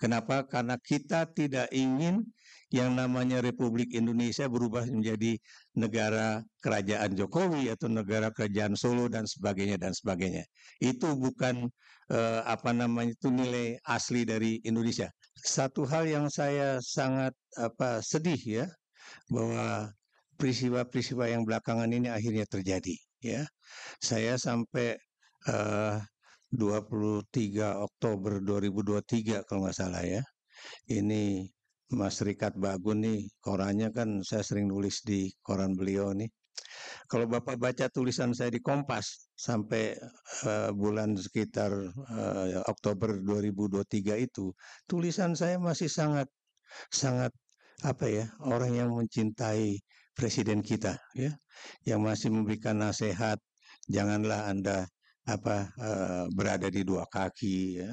Kenapa? Karena kita tidak ingin yang namanya Republik Indonesia berubah menjadi negara kerajaan Jokowi atau negara kerajaan Solo dan sebagainya dan sebagainya. Itu bukan apa namanya itu nilai asli dari Indonesia. Satu hal yang saya sangat sedih ya, bahwa peristiwa-peristiwa yang belakangan ini akhirnya terjadi ya. Saya sampai eh, 23 Oktober 2023 kalau nggak salah ya. Ini Mas Rikat Bagun nih, korannya kan saya sering nulis di koran beliau nih. Kalau Bapak baca tulisan saya di Kompas sampai bulan sekitar Oktober 2023 itu, tulisan saya masih sangat sangat apa ya, orang yang mencintai presiden kita ya, yang masih memberikan nasihat, janganlah Anda berada di dua kaki ya.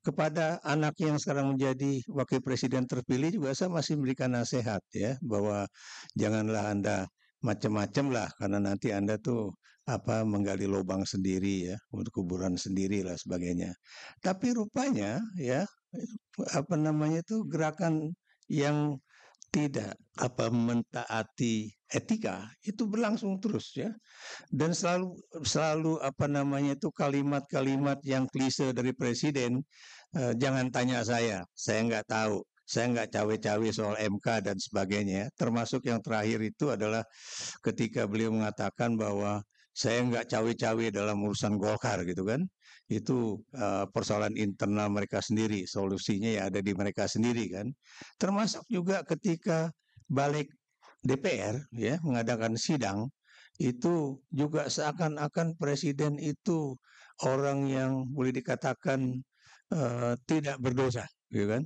Kepada anak yang sekarang menjadi wakil presiden terpilih juga saya masih memberikan nasihat ya, bahwa janganlah Anda macam-macam lah, karena nanti Anda tuh menggali lubang sendiri ya, untuk kuburan sendiri lah sebagainya. Tapi rupanya ya, gerakan yang tidak mentaati etika itu berlangsung terus ya, dan selalu selalu kalimat-kalimat yang klise dari presiden, jangan tanya saya nggak tahu, saya nggak cawe-cawe soal MK dan sebagainya, termasuk yang terakhir itu adalah ketika beliau mengatakan bahwa saya nggak cawe-cawe dalam urusan Golkar gitu kan. Itu persoalan internal mereka sendiri, solusinya ya ada di mereka sendiri kan. Termasuk juga ketika balik DPR ya mengadakan sidang, itu juga seakan-akan presiden itu orang yang boleh dikatakan tidak berdosa, gitu kan.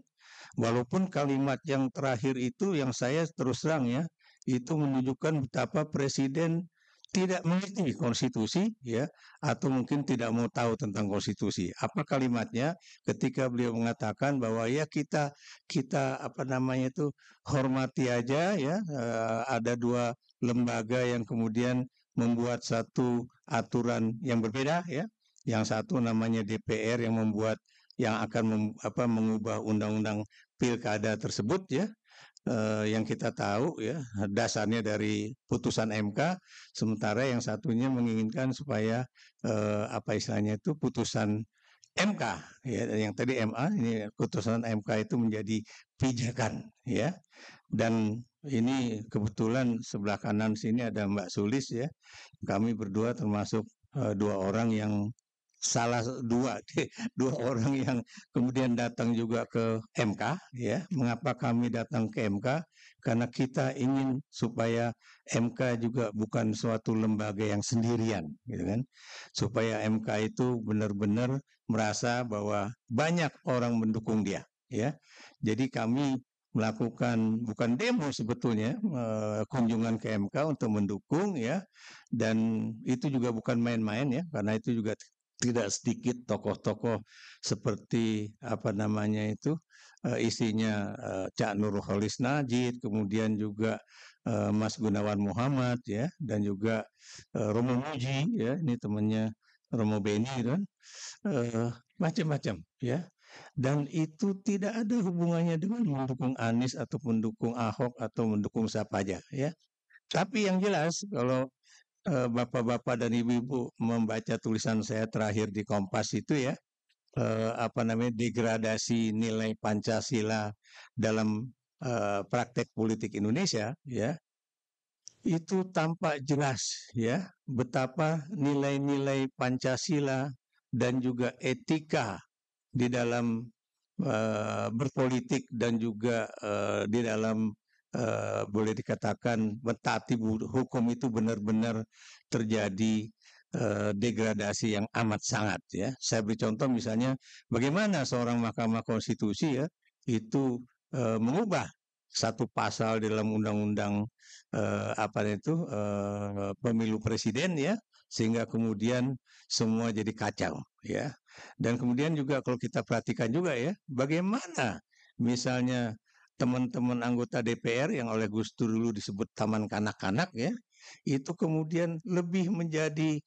Walaupun kalimat yang terakhir itu yang saya terus terang ya, itu menunjukkan betapa presiden tidak mengerti konstitusi ya, atau mungkin tidak mau tahu tentang konstitusi. Apa kalimatnya ketika beliau mengatakan bahwa ya kita kita hormati aja ya, ada dua lembaga yang kemudian membuat satu aturan yang berbeda ya. Yang satu namanya DPR yang membuat yang akan mengubah undang-undang pilkada tersebut ya, yang kita tahu ya dasarnya dari putusan MK, sementara yang satunya menginginkan supaya istilahnya itu putusan MK ya, yang tadi MA, ini putusan MK itu menjadi pijakan ya. Dan ini kebetulan sebelah kanan sini ada Mbak Sulis ya, kami berdua termasuk dua orang yang salah dua dua orang yang kemudian datang juga ke MK ya. Mengapa kami datang ke MK? Karena kita ingin supaya MK juga bukan suatu lembaga yang sendirian gitu kan. Supaya MK itu benar-benar merasa bahwa banyak orang mendukung dia ya. Jadi kami melakukan bukan demo sebetulnya, kunjungan ke MK untuk mendukung ya, dan itu juga bukan main-main ya, karena itu juga tidak sedikit tokoh-tokoh seperti isinya Cak Nurholis Najid, kemudian juga Mas Gunawan Muhammad ya, dan juga Romo Muji ya, ini temannya Romo Beni kan, macam-macam ya. Dan itu tidak ada hubungannya dengan mendukung Anies atau mendukung Ahok atau mendukung siapa aja ya. Tapi yang jelas kalau bapak-bapak dan ibu-ibu membaca tulisan saya terakhir di Kompas itu ya, degradasi nilai Pancasila dalam praktek politik Indonesia ya, itu tampak jelas ya betapa nilai-nilai Pancasila dan juga etika di dalam berpolitik dan juga di dalam boleh dikatakan mentaati hukum itu benar-benar terjadi degradasi yang amat sangat ya. Saya beri contoh misalnya bagaimana seorang Mahkamah Konstitusi ya itu mengubah satu pasal di dalam undang-undang pemilu presiden ya, sehingga kemudian semua jadi kacau ya. Dan kemudian juga kalau kita perhatikan juga ya, bagaimana misalnya teman-teman anggota DPR yang oleh Gus Dur dulu disebut taman kanak-kanak ya, itu kemudian lebih menjadi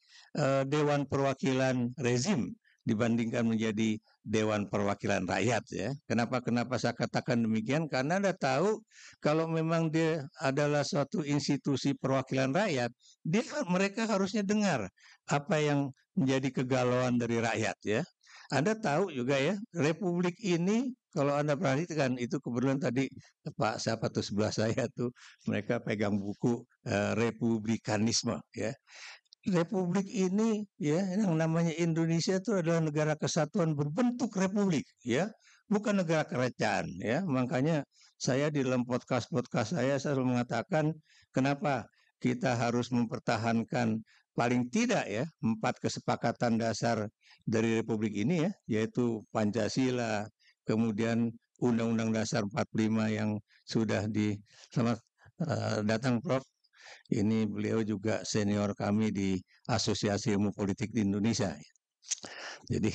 Dewan Perwakilan Rezim dibandingkan menjadi Dewan Perwakilan Rakyat ya. Kenapa saya katakan demikian? Karena Anda tahu kalau memang dia adalah suatu institusi perwakilan rakyat, mereka harusnya dengar apa yang menjadi kegalauan dari rakyat ya. Anda tahu juga ya, Republik ini kalau Anda perhatikan itu kebetulan tadi Pak siapa tuh sebelah saya tuh mereka pegang buku Republikanisme ya. Republik ini ya yang namanya Indonesia itu adalah negara kesatuan berbentuk republik ya, bukan negara kerajaan ya. Makanya saya di dalam podcast-podcast saya selalu mengatakan kenapa kita harus mempertahankan paling tidak ya 4 kesepakatan dasar dari republik ini ya, yaitu Pancasila, kemudian Undang-Undang Dasar 45 yang sudah selamat datang Prof. Ini beliau juga senior kami di Asosiasi Ilmu Politik di Indonesia. Jadi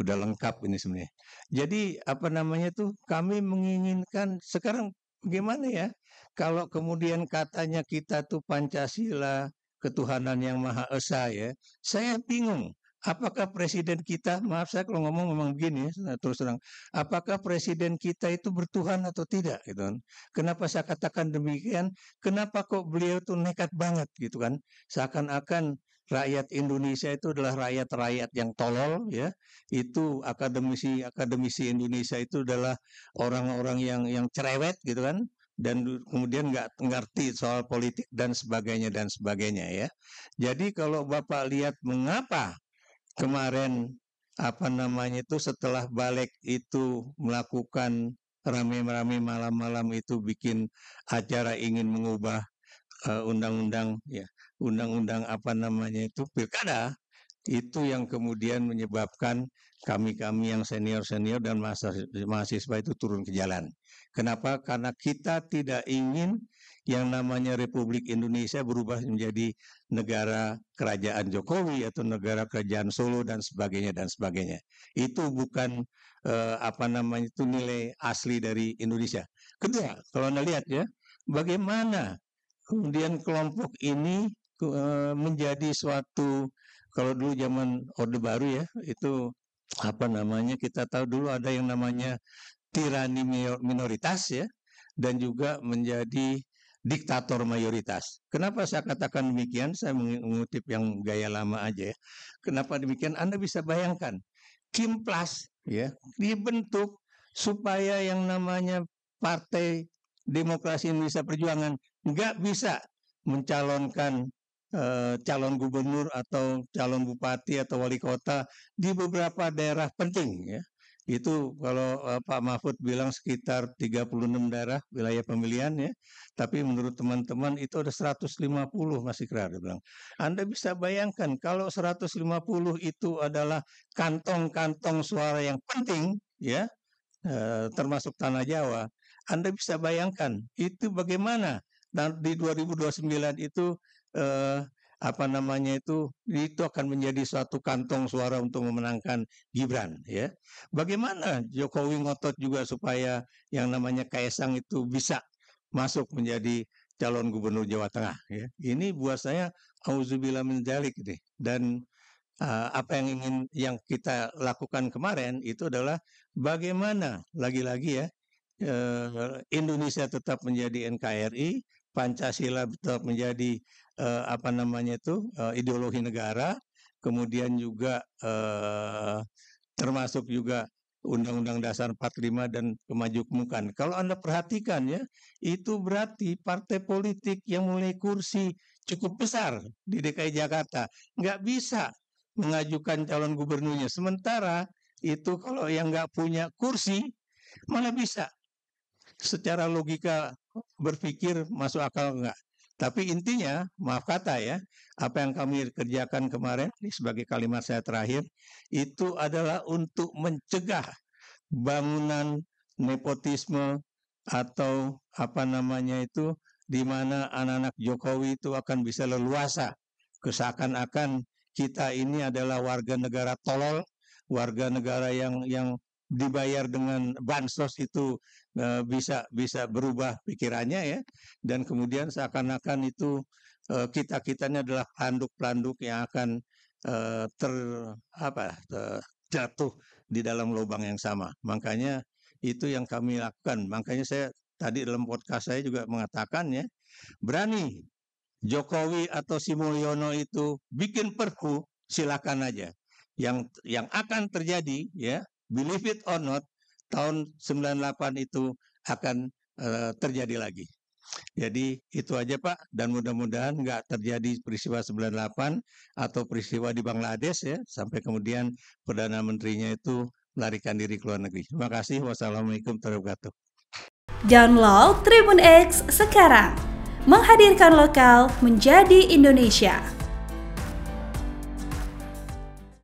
udah lengkap ini sebenarnya. Jadi apa namanya tuh kami menginginkan sekarang gimana ya kalau kemudian katanya kita tuh Pancasila, ketuhanan yang Maha Esa ya. Saya bingung. Apakah presiden kita, maaf saya kalau ngomong memang begini ya, terus terang, apakah presiden kita itu bertuhan atau tidak gitu kan. Kenapa saya katakan demikian? Kenapa kok beliau tuh nekat banget gitu kan? Seakan-akan rakyat Indonesia itu adalah rakyat-rakyat yang tolol ya. Itu akademisi Indonesia itu adalah orang-orang yang cerewet gitu kan dan kemudian nggak ngerti soal politik dan sebagainya ya. Jadi kalau Bapak lihat mengapa kemarin apa namanya itu setelah balik itu melakukan rame-rame malam-malam itu bikin acara ingin mengubah undang-undang ya undang-undang apa namanya itu pilkada itu yang kemudian menyebabkan kami-kami yang senior-senior dan mahasiswa itu turun ke jalan. Kenapa? Karena kita tidak ingin yang namanya Republik Indonesia berubah menjadi negara kerajaan Jokowi atau negara kerajaan Solo dan sebagainya dan sebagainya. Itu bukan apa namanya itu nilai asli dari Indonesia. Kedua, kalau Anda lihat ya, bagaimana kemudian kelompok ini menjadi suatu kalau dulu zaman Orde Baru ya, itu apa namanya kita tahu dulu ada yang namanya tirani minoritas ya, dan juga menjadi diktator mayoritas. Kenapa saya katakan demikian? Saya mengutip yang gaya lama aja ya. Kenapa demikian? Anda bisa bayangkan, Kimplas ya dibentuk supaya yang namanya Partai Demokrasi Indonesia Perjuangan nggak bisa mencalonkan calon gubernur atau calon bupati atau wali kota di beberapa daerah penting ya. Itu kalau Pak Mahfud bilang sekitar 36 daerah wilayah pemilihan ya. Tapi menurut teman-teman itu ada 150 masih kira dia bilang. Anda bisa bayangkan kalau 150 itu adalah kantong-kantong suara yang penting ya, termasuk Tanah Jawa. Anda bisa bayangkan itu bagaimana di 2029 itu apa namanya itu akan menjadi suatu kantong suara untuk memenangkan Gibran ya. Bagaimana Jokowi ngotot juga supaya yang namanya Kaisang itu bisa masuk menjadi calon gubernur Jawa Tengah ya. Ini buat saya auzubillah min dzalik deh. Dan apa yang kita lakukan kemarin itu adalah bagaimana lagi-lagi ya Indonesia tetap menjadi NKRI, Pancasila tetap menjadi apa namanya itu ideologi negara, kemudian juga termasuk juga Undang-Undang Dasar 45 dan kemajumukan. Kalau Anda perhatikan ya, itu berarti partai politik yang mulai kursi cukup besar di DKI Jakarta nggak bisa mengajukan calon gubernurnya. Sementara itu kalau yang nggak punya kursi malah bisa. Secara logika berpikir masuk akal enggak. Tapi intinya, maaf kata ya, apa yang kami kerjakan kemarin, ini sebagai kalimat saya terakhir, itu adalah untuk mencegah bangunan nepotisme atau apa namanya itu, di mana anak-anak Jokowi itu akan bisa leluasa. Seakan-akan kita ini adalah warga negara tolol, warga negara yang dibayar dengan bansos itu bisa berubah pikirannya ya, dan kemudian seakan-akan itu kita-kitanya adalah pelanduk-pelanduk yang akan ter apa, jatuh di dalam lubang yang sama. Makanya itu yang kami lakukan. Makanya saya tadi dalam podcast saya juga mengatakan ya, berani Jokowi atau Sri Mulyono itu bikin perpu, silakan aja. Yang akan terjadi ya, believe it or not, tahun 98 itu akan terjadi lagi. Jadi itu aja Pak, dan mudah-mudahan nggak terjadi peristiwa 98 atau peristiwa di Bangladesh ya, sampai kemudian Perdana Menterinya itu melarikan diri ke luar negeri. Terima kasih. Wassalamualaikum warahmatullahi wabarakatuh. Download Tribun X sekarang, menghadirkan lokal menjadi Indonesia.